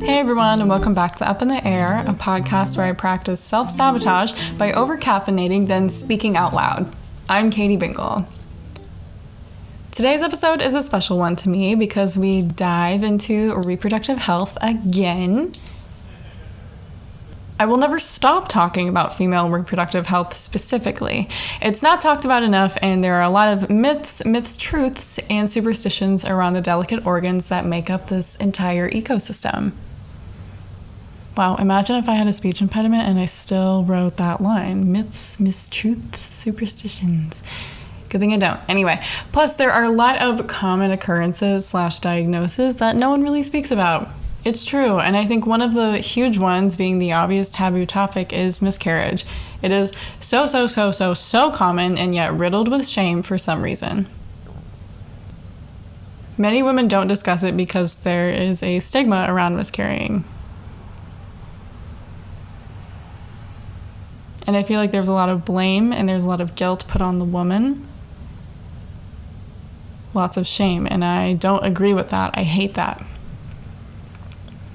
Hey everyone, and welcome back to Up in the Air, a podcast where I practice self-sabotage by over-caffeinating, then speaking out loud. I'm Katie Bingle. Today's episode is a special one to me because we dive into reproductive health again. I will never stop talking about female reproductive health specifically. It's not talked about enough, and there are a lot of myths, truths, and superstitions around the delicate organs that make up this entire ecosystem. Wow, imagine if I had a speech impediment and I still wrote that line. Myths, mistruths, superstitions. Good thing I don't. Anyway, plus there are a lot of common occurrences / diagnoses that no one really speaks about. It's true, and I think one of the huge ones, being the obvious taboo topic, is miscarriage. It is so common and yet riddled with shame for some reason. Many women don't discuss it because there is a stigma around miscarrying. And I feel like there's a lot of blame and there's a lot of guilt put on the woman. Lots of shame, and I don't agree with that. I hate that.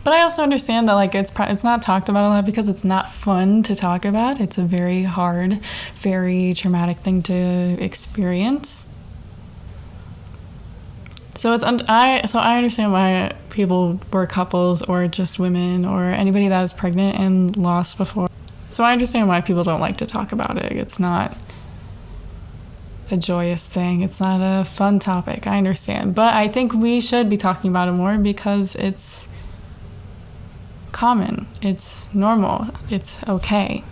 But I also understand that it's not talked about a lot because it's not fun to talk about. It's a very hard, very traumatic thing to experience. So I understand why people were couples or just women or anybody that was pregnant and lost before. So I understand why people don't like to talk about it. It's not a joyous thing. It's not a fun topic. I understand. But I think we should be talking about it more because it's common. It's normal. It's okay.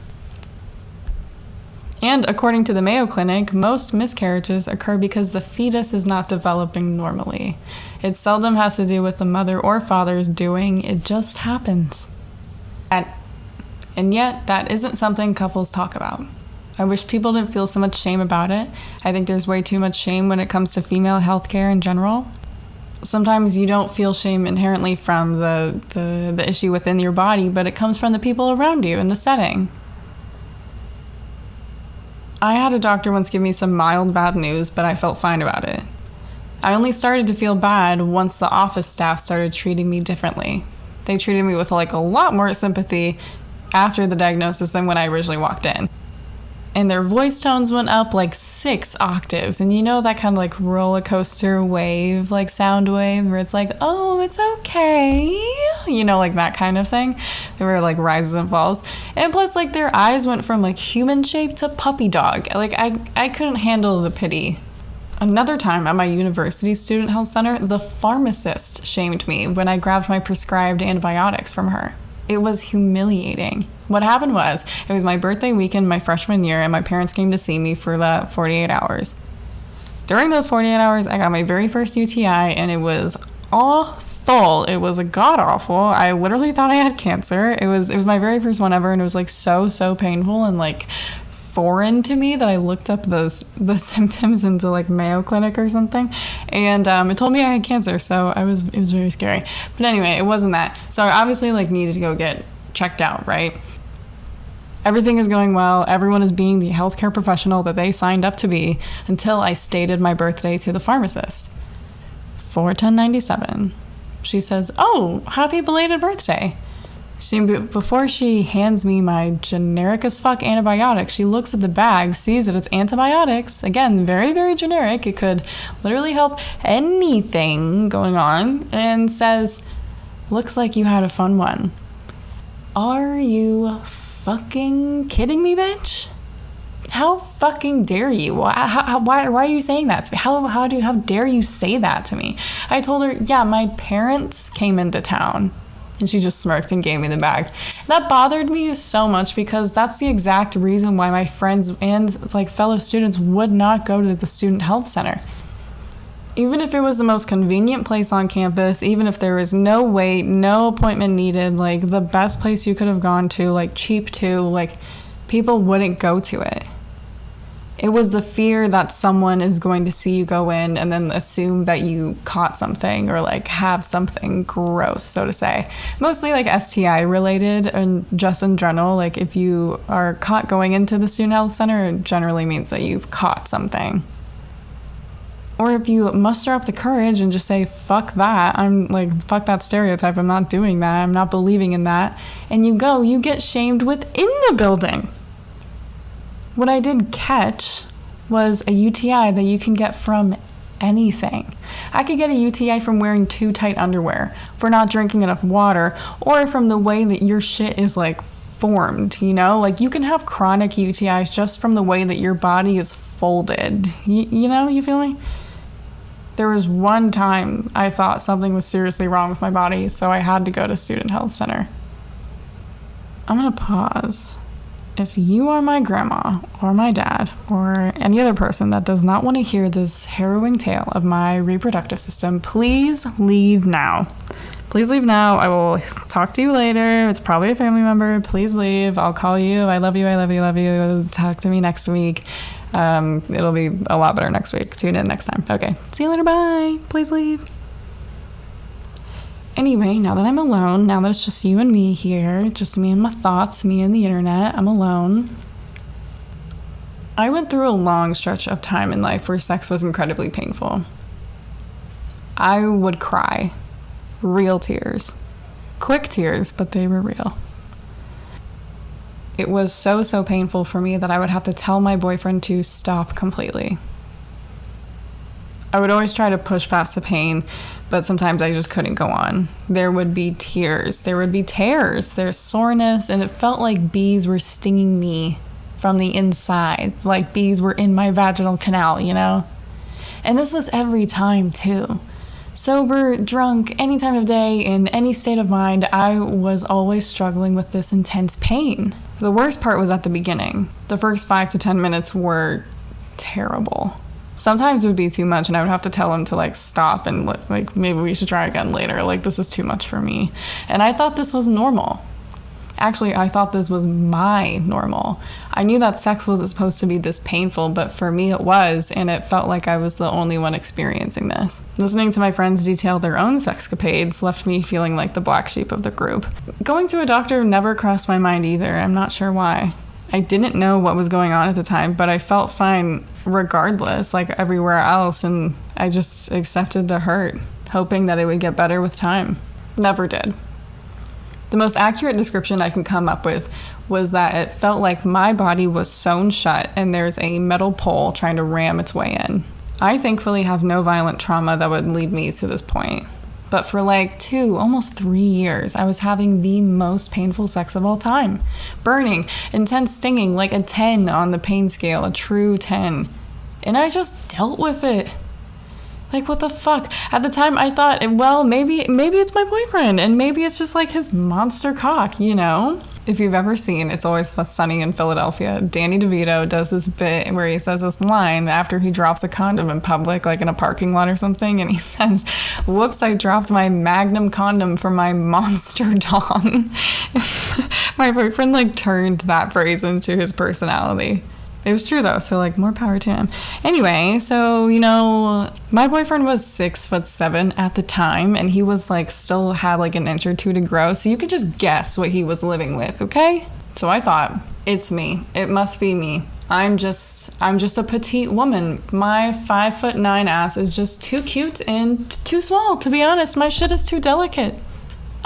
And according to the Mayo Clinic, most miscarriages occur because the fetus is not developing normally. It seldom has to do with the mother or father's doing. It just happens. And yet, that isn't something couples talk about. I wish people didn't feel so much shame about it. I think there's way too much shame when it comes to female healthcare in general. Sometimes you don't feel shame inherently from the issue within your body, but it comes from the people around you in the setting. I had a doctor once give me some mild bad news, but I felt fine about it. I only started to feel bad once the office staff started treating me differently. They treated me with a lot more sympathy after the diagnosis than when I originally walked in. And their voice tones went up 6 octaves. And you know that kind of roller coaster wave, sound wave, where it's oh, it's okay. You know, that kind of thing. They were rises and falls. And plus, their eyes went from human shape to puppy dog. I couldn't handle the pity. Another time at my university student health center, the pharmacist shamed me when I grabbed my prescribed antibiotics from her. It was humiliating. What happened was, it was my birthday weekend my freshman year, and my parents came to see me for that 48 hours. During those 48 hours, I got my very first UTI, and it was awful. It was god-awful. I literally thought I had cancer. It was my very first one ever, and it was so painful and foreign to me that I looked up the symptoms into Mayo Clinic or something, and it told me I had cancer, so it was very scary. But anyway, it wasn't that. So I obviously needed to go get checked out, right? Everything is going well. Everyone is being the healthcare professional that they signed up to be until I stated my birthday to the pharmacist. 4/10/97. She says, "Oh, happy belated birthday." Before she hands me my generic as fuck antibiotics, she looks at the bag, sees that it's antibiotics. Again, very, very generic. It could literally help anything going on, and says, "Looks like you had a fun one." Are you fucking kidding me, bitch? How fucking dare you? Why are you saying that to me? How dare you say that to me? I told her, yeah, my parents came into town. And she just smirked and gave me the bag. That bothered me so much because that's the exact reason why my friends and fellow students would not go to the student health center. Even if it was the most convenient place on campus, even if there was no wait, no appointment needed, the best place you could have gone to, cheap too, people wouldn't go to it. It was the fear that someone is going to see you go in and then assume that you caught something or have something gross, so to say. Mostly STI related and just in general. If you are caught going into the student health center, it generally means that you've caught something. Or if you muster up the courage and just say, fuck that, fuck that stereotype, I'm not doing that, I'm not believing in that, and you go, you get shamed within the building. What I did catch was a UTI that you can get from anything. I could get a UTI from wearing too tight underwear, for not drinking enough water, or from the way that your shit is formed, you can have chronic UTIs just from the way that your body is folded. You feel me? There was one time I thought something was seriously wrong with my body, so I had to go to Student Health Center. I'm gonna pause. If you are my grandma or my dad or any other person that does not want to hear this harrowing tale of my reproductive system, please leave now. Please leave now. I will talk to you later. It's probably a family member. Please leave. I'll call you. I love you. I love you. Love you. Talk to me next week. It'll be a lot better next week. Tune in next time. Okay. See you later. Bye. Please leave. Anyway, now that I'm alone, now that it's just you and me here, just me and my thoughts, me and the internet, I'm alone. I went through a long stretch of time in life where sex was incredibly painful. I would cry. Real tears. Quick tears, but they were real. It was so painful for me that I would have to tell my boyfriend to stop completely. I would always try to push past the pain, but sometimes I just couldn't go on. There would be tears, there would be tears, there's soreness, and it felt like bees were stinging me from the inside, like bees were in my vaginal canal, And this was every time too. Sober, drunk, any time of day, in any state of mind, I was always struggling with this intense pain. The worst part was at the beginning. The first 5 to 10 minutes were terrible. Sometimes it would be too much and I would have to tell him to stop and maybe we should try again later. This is too much for me. And I thought this was normal. Actually, I thought this was my normal. I knew that sex wasn't supposed to be this painful, but for me it was, and it felt like I was the only one experiencing this. Listening to my friends detail their own sexcapades left me feeling like the black sheep of the group. Going to a doctor never crossed my mind either. I'm not sure why. I didn't know what was going on at the time, but I felt fine regardless, like everywhere else, and I just accepted the hurt, hoping that it would get better with time. Never did. The most accurate description I can come up with was that it felt like my body was sewn shut and there's a metal pole trying to ram its way in. I thankfully have no violent trauma that would lead me to this point. But for 2, almost 3 years, I was having the most painful sex of all time. Burning, intense stinging, like a 10 on the pain scale, a true 10. And I just dealt with it. What the fuck? At the time, I thought, well, maybe it's my boyfriend, and maybe it's just his monster cock, If you've ever seen It's Always Sunny in Philadelphia, Danny DeVito does this bit where he says this line after he drops a condom in public, in a parking lot or something, and he says, "Whoops, I dropped my Magnum condom for my monster dong." My boyfriend, turned that phrase into his personality. It was true though, so more power to him. Anyway, so my boyfriend was 6'7" at the time, and he was still had an inch or two to grow, so you could just guess what he was living with, okay? So I thought, it's me. It must be me. I'm just a petite woman. My 5'9" ass is just too cute and too small. To be honest, my shit is too delicate.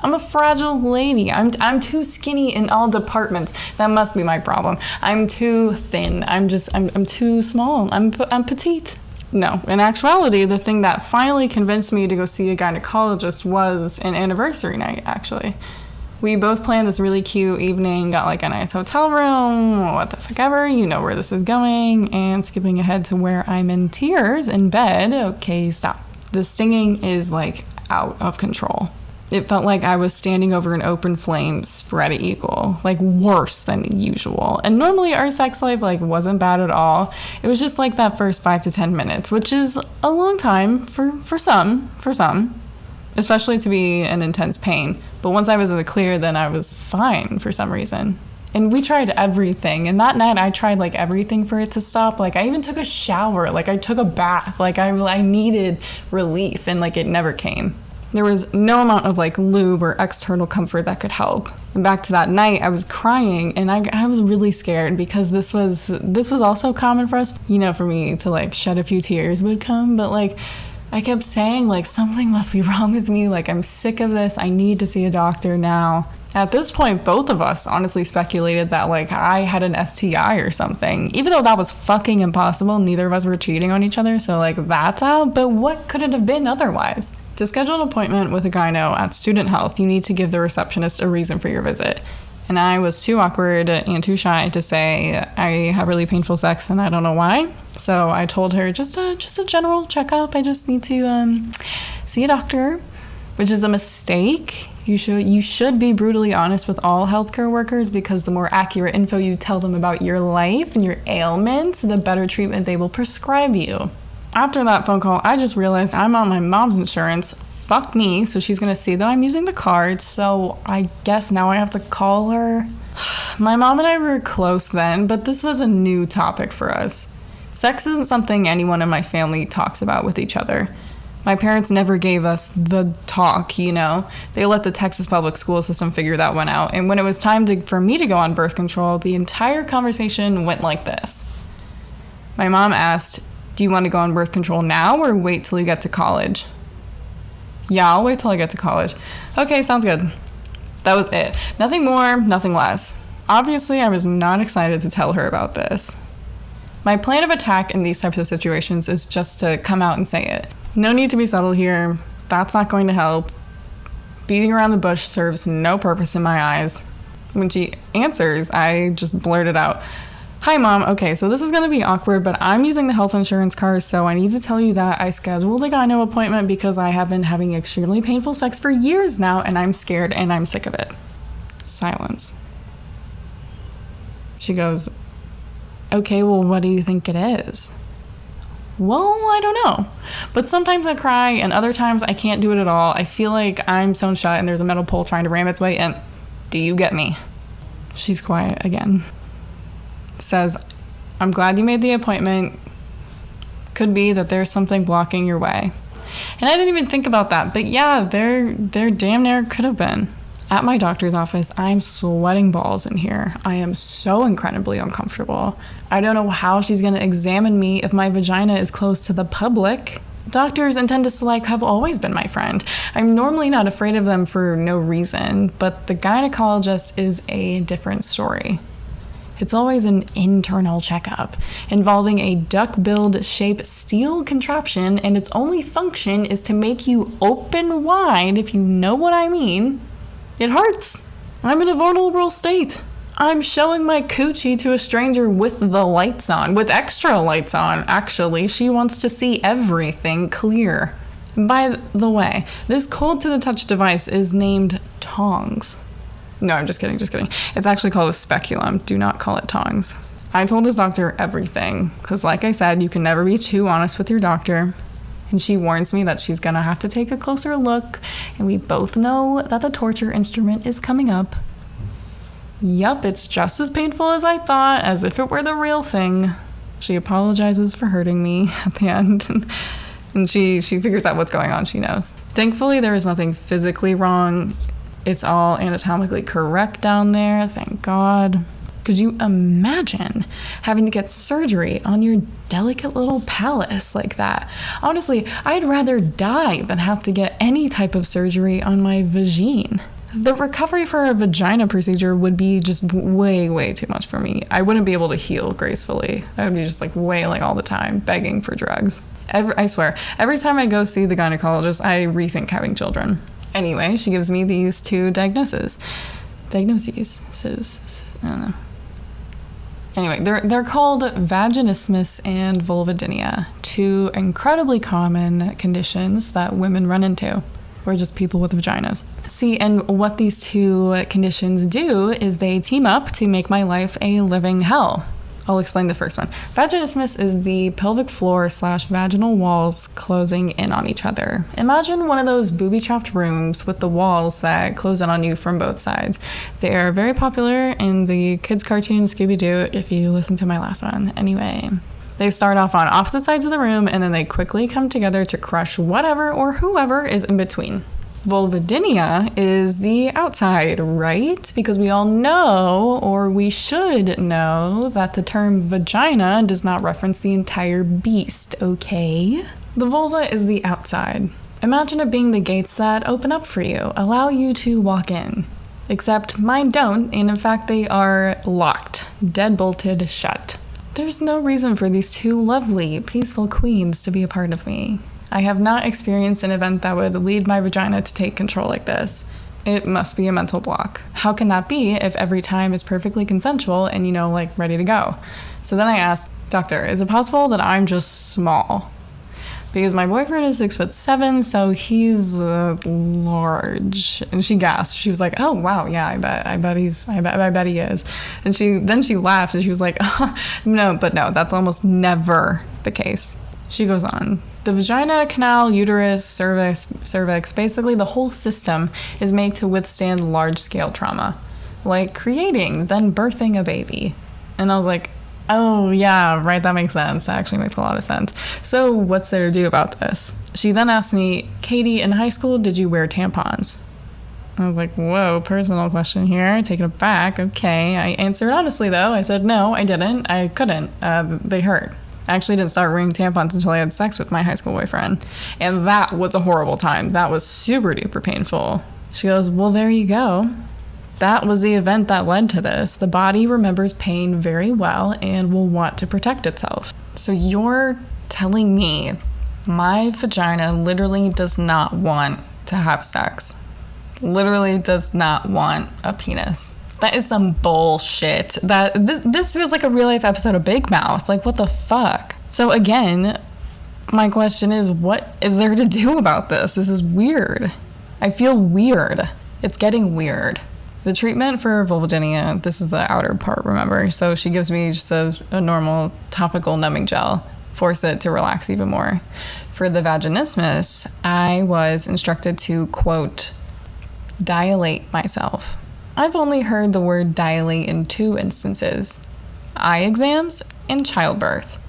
I'm a fragile lady. I'm too skinny in all departments. That must be my problem. I'm too thin. I'm too small. I'm petite. No, in actuality, the thing that finally convinced me to go see a gynecologist was an anniversary night, actually. We both planned this really cute evening, got a nice hotel room, what the fuck ever, you know where this is going, and skipping ahead to where I'm in tears in bed. Okay, stop. The stinging is out of control. It felt like I was standing over an open flame spread eagle, worse than usual. And normally our sex life, wasn't bad at all. It was just that first 5 to 10 minutes, which is a long time for some, especially to be an intense pain. But once I was in the clear, then I was fine for some reason. And we tried everything. And that night I tried everything for it to stop. I even took a shower, I took a bath. I needed relief, and it never came. There was no amount of like lube or external comfort that could help. And back to that night, I was crying and I was really scared because this was also common for us. You know, for me to like shed a few tears would come, but like I kept saying like something must be wrong with me. Like I'm sick of this. I need to see a doctor now. At this point, both of us honestly speculated that like I had an STI or something. Even though that was fucking impossible, neither of us were cheating on each other, so like that's out. But what could it have been otherwise? To schedule an appointment with a gyno at Student Health, you need to give the receptionist a reason for your visit. And I was too awkward and too shy to say I have really painful sex and I don't know why. So I told her just a general checkup. I just need to see a doctor, which is a mistake. You should be brutally honest with all healthcare workers because the more accurate info you tell them about your life and your ailments, the better treatment they will prescribe you. After that phone call, I just realized I'm on my mom's insurance. Fuck me. So she's going to see that I'm using the card. So I guess now I have to call her. My mom and I were close then, but this was a new topic for us. Sex isn't something anyone in my family talks about with each other. My parents never gave us the talk, you know. They let the Texas public school system figure that one out. And when it was time for me to go on birth control, the entire conversation went like this. My mom asked, "Do you want to go on birth control now or wait till you get to college?" "Yeah, I'll wait till I get to college." "Okay, sounds good." That was it. Nothing more, nothing less. Obviously, I was not excited to tell her about this. My plan of attack in these types of situations is just to come out and say it. No need to be subtle here. That's not going to help. Beating around the bush serves no purpose in my eyes. When she answers, I just blurted out, "Hi, Mom. Okay, so this is going to be awkward, but I'm using the health insurance card, so I need to tell you that I scheduled a gyno appointment because I have been having extremely painful sex for years now, and I'm scared and I'm sick of it." Silence. She goes, "Okay, well, what do you think it is?" "Well, I don't know. But sometimes I cry, and other times I can't do it at all. I feel like I'm sewn shut and there's a metal pole trying to ram its way in. Do you get me?" She's quiet again. Says, "I'm glad you made the appointment. Could be that there's something blocking your way." And I didn't even think about that, but yeah, there damn near could have been. At my doctor's office, I'm sweating balls in here. I am so incredibly uncomfortable. I don't know how she's going to examine me if my vagina is closed to the public. Doctors and dentists alike have always been my friend. I'm normally not afraid of them for no reason, but the gynecologist is a different story. It's always an internal checkup involving a duck-billed shape steel contraption, and its only function is to make you open wide, if you know what I mean. It hurts. I'm in a vulnerable state. I'm showing my coochie to a stranger with the lights on, with extra lights on, actually. She wants to see everything clear. By the way, this cold-to-the-touch device is named tongs. No, I'm just kidding. It's actually called a speculum. Do not call it tongs. I told this doctor everything, because like I said, you can never be too honest with your doctor. And she warns me that she's gonna have to take a closer look, and we both know that the torture instrument is coming up. Yup, it's just as painful as I thought, as if it were the real thing. She apologizes for hurting me at the end, and she figures out what's going on, she knows. Thankfully, there is nothing physically wrong. It's all anatomically correct down there, thank God. Could you imagine having to get surgery on your delicate little palace like that? Honestly, I'd rather die than have to get any type of surgery on my vagine. The recovery for a vagina procedure would be just way, way too much for me. I wouldn't be able to heal gracefully. I would be just like wailing all the time, begging for drugs. I swear, every time I go see the gynecologist, I rethink having children. Anyway, she gives me these two diagnoses. I don't know. Anyway, they're called vaginismus and vulvodynia, two incredibly common conditions that women run into, or just people with vaginas. See, and what these two conditions do is they team up to make my life a living hell. I'll explain the first one. Vaginismus is the pelvic floor / vaginal walls closing in on each other. Imagine one of those booby-trapped rooms with the walls that close in on you from both sides. They are very popular in the kids' cartoon Scooby-Doo, if you listen to my last one. Anyway, they start off on opposite sides of the room, and then they quickly come together to crush whatever or whoever is in between. Vulvodynia is the outside, right? Because we all know, or we should know, that the term vagina does not reference the entire beast, okay? The vulva is the outside. Imagine it being the gates that open up for you, allow you to walk in. Except mine don't, and in fact they are locked, dead-bolted shut. There's no reason for these two lovely, peaceful queens to be a part of me. I have not experienced an event that would lead my vagina to take control like this. It must be a mental block. How can that be if every time is perfectly consensual and, ready to go? So then I asked, Doctor, is it possible that I'm just small? Because my boyfriend is 6'7", so he's large. And she gasped. She was like, "Oh wow, yeah, I bet he is." And she laughed and she was like, "No, that's almost never the case." She goes on. The vagina, canal, uterus, cervix, basically the whole system is made to withstand large-scale trauma, like creating, then birthing a baby. And I was like, oh yeah, right, that makes sense. That actually makes a lot of sense. So what's there to do about this? She then asked me, Katie, in high school, did you wear tampons? I was like, whoa, personal question here. Taken aback. Okay. I answered honestly, though. I said, no, I didn't. I couldn't. They hurt. I actually didn't start wearing tampons until I had sex with my high school boyfriend. And that was a horrible time. That was super duper painful. She goes, well, there you go. That was the event that led to this. The body remembers pain very well and will want to protect itself. So you're telling me my vagina literally does not want to have sex. Literally does not want a penis. That is some bullshit. This feels like a real life episode of Big Mouth. Like, what the fuck? So again, my question is, what is there to do about this? This is weird. I feel weird. It's getting weird. The treatment for vulvodynia, this is the outer part, remember? So she gives me just a normal topical numbing gel, force it to relax even more. For the vaginismus, I was instructed to, quote, dilate myself. I've only heard the word dilate in 2 instances, eye exams and childbirth.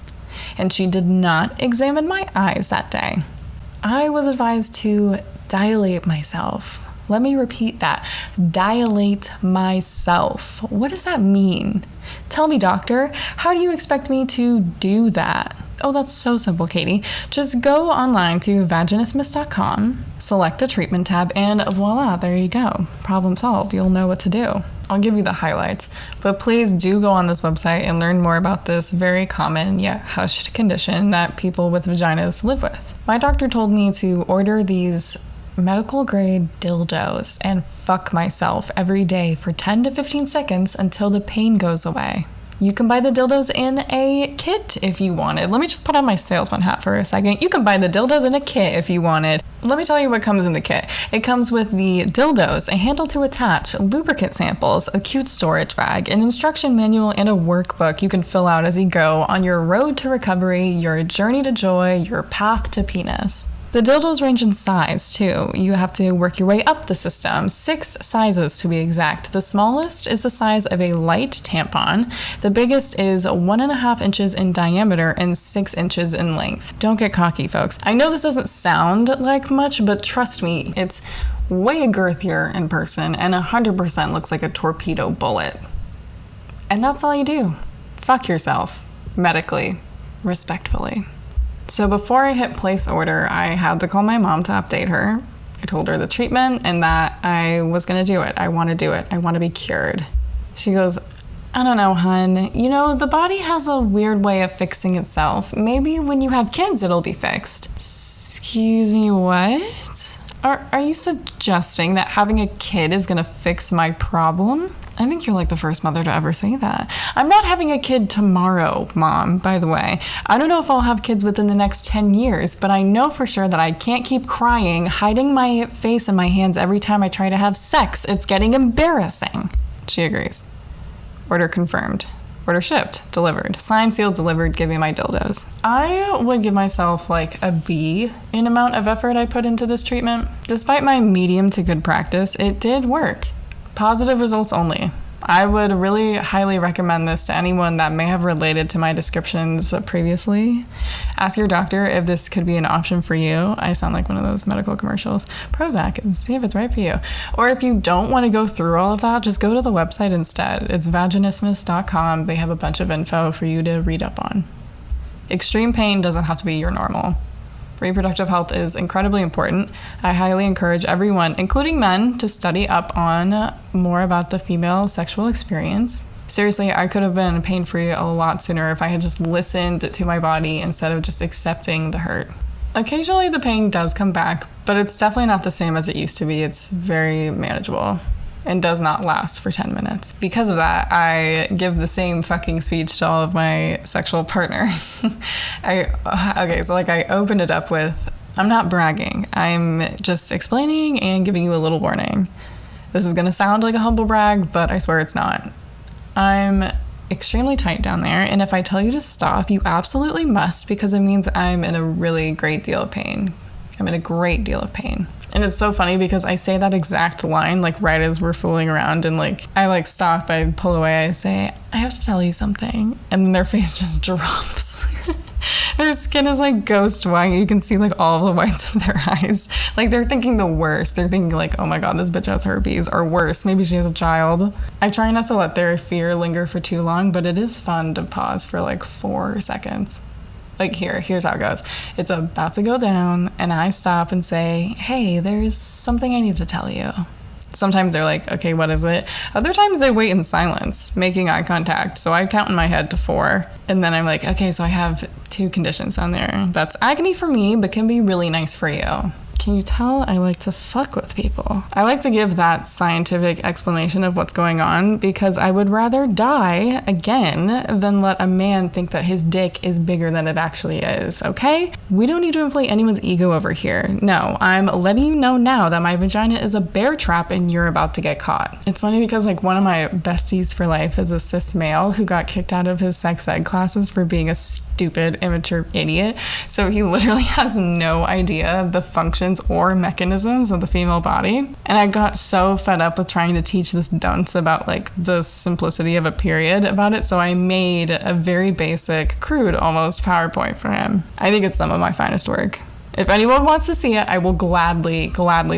And she did not examine my eyes that day. I was advised to dilate myself. Let me repeat that. Dilate myself. What does that mean? Tell me, doctor, how do you expect me to do that? Oh, that's so simple, Katie. Just go online to vaginismus.com, select the treatment tab, and voila, there you go. Problem solved. You'll know what to do. I'll give you the highlights, but please do go on this website and learn more about this very common yet hushed condition that people with vaginas live with. My doctor told me to order these medical grade dildos and fuck myself every day for 10 to 15 seconds until the pain goes away. You can buy the dildos in a kit if you wanted. Let me just put on my salesman hat for a second. You can buy the dildos in a kit if you wanted. Let me tell you what comes in the kit. It comes with the dildos, a handle to attach, lubricant samples, a cute storage bag, an instruction manual, and a workbook you can fill out as you go on your road to recovery, your journey to joy, your path to penis. The dildos range in size, too. You have to work your way up the system, 6 sizes to be exact. The smallest is the size of a light tampon. The biggest is 1.5 inches in diameter and 6 inches in length. Don't get cocky, folks. I know this doesn't sound like much, but trust me, it's way girthier in person and 100% looks like a torpedo bullet. And that's all you do. Fuck yourself. Medically. Respectfully. So before I hit place order, I had to call my mom to update her. I told her the treatment and that I was gonna do it. I wanna do it. I wanna be cured. She goes, I don't know, hun. You know, the body has a weird way of fixing itself. Maybe when you have kids, it'll be fixed. Excuse me, what? Are you suggesting that having a kid is gonna fix my problem? I think you're like the first mother to ever say that. I'm not having a kid tomorrow, Mom, by the way. I don't know if I'll have kids within the next 10 years, but I know for sure that I can't keep crying, hiding my face in my hands every time I try to have sex. It's getting embarrassing. She agrees. Order confirmed. Order shipped. Delivered. Signed, sealed, delivered. Give me my dildos. I would give myself like a B in amount of effort I put into this treatment. Despite my medium to good practice, it did work. Positive results only. I would really highly recommend this to anyone that may have related to my descriptions previously. Ask your doctor if this could be an option for you. I sound like one of those medical commercials. Prozac, and see if it's right for you. Or if you don't want to go through all of that, just go to the website instead. It's vaginismus.com. They have a bunch of info for you to read up on. Extreme pain doesn't have to be your normal. Reproductive health is incredibly important. I highly encourage everyone, including men, to study up on more about the female sexual experience. Seriously, I could have been pain-free a lot sooner if I had just listened to my body instead of just accepting the hurt. Occasionally the pain does come back, but it's definitely not the same as it used to be. It's very manageable and does not last for 10 minutes. Because of that, I give the same fucking speech to all of my sexual partners. I opened it up with, I'm not bragging. I'm just explaining and giving you a little warning. This is gonna sound like a humble brag, but I swear it's not. I'm extremely tight down there, and if I tell you to stop, you absolutely must, because it means I'm in a really great deal of pain. I'm in a great deal of pain. And it's so funny because I say that exact line like right as we're fooling around, and like I like stop, I pull away, I say, I have to tell you something, and then their face just drops. Their skin is like ghost white. You can see like all the whites of their eyes. Like they're thinking the worst. They're thinking like, oh my god, this bitch has herpes, or worse, maybe she has a child. I try not to let their fear linger for too long, but it is fun to pause for like 4 seconds. Like here's how it goes. It's about to go down, and I stop and say, hey, there's something I need to tell you. Sometimes they're like, okay, what is it? Other times they wait in silence, making eye contact. So I count in my head to 4. And then I'm like, okay, so I have 2 conditions on there. That's agony for me, but can be really nice for you. Can you tell I like to fuck with people? I like to give that scientific explanation of what's going on because I would rather die again than let a man think that his dick is bigger than it actually is, okay? We don't need to inflate anyone's ego over here. No, I'm letting you know now that my vagina is a bear trap and you're about to get caught. It's funny because like one of my besties for life is a cis male who got kicked out of his sex ed classes for being a stupid, immature idiot. So he literally has no idea of the functions or mechanisms of the female body. And I got so fed up with trying to teach this dunce about like the simplicity of a period about it, so I made a very basic, crude almost PowerPoint for him. I think it's some of my finest work. If anyone wants to see it, I will gladly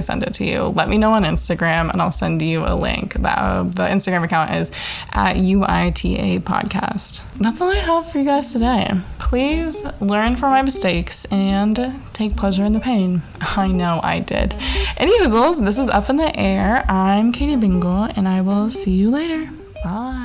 send it to you. Let me know on Instagram and I'll send you a link. The Instagram account is at UITA Podcast. That's all I have for you guys today. Please learn from my mistakes and take pleasure in the pain. I know I did. Anywho, this is Up in the Air. I'm Katie Bingle, and I will see you later. Bye.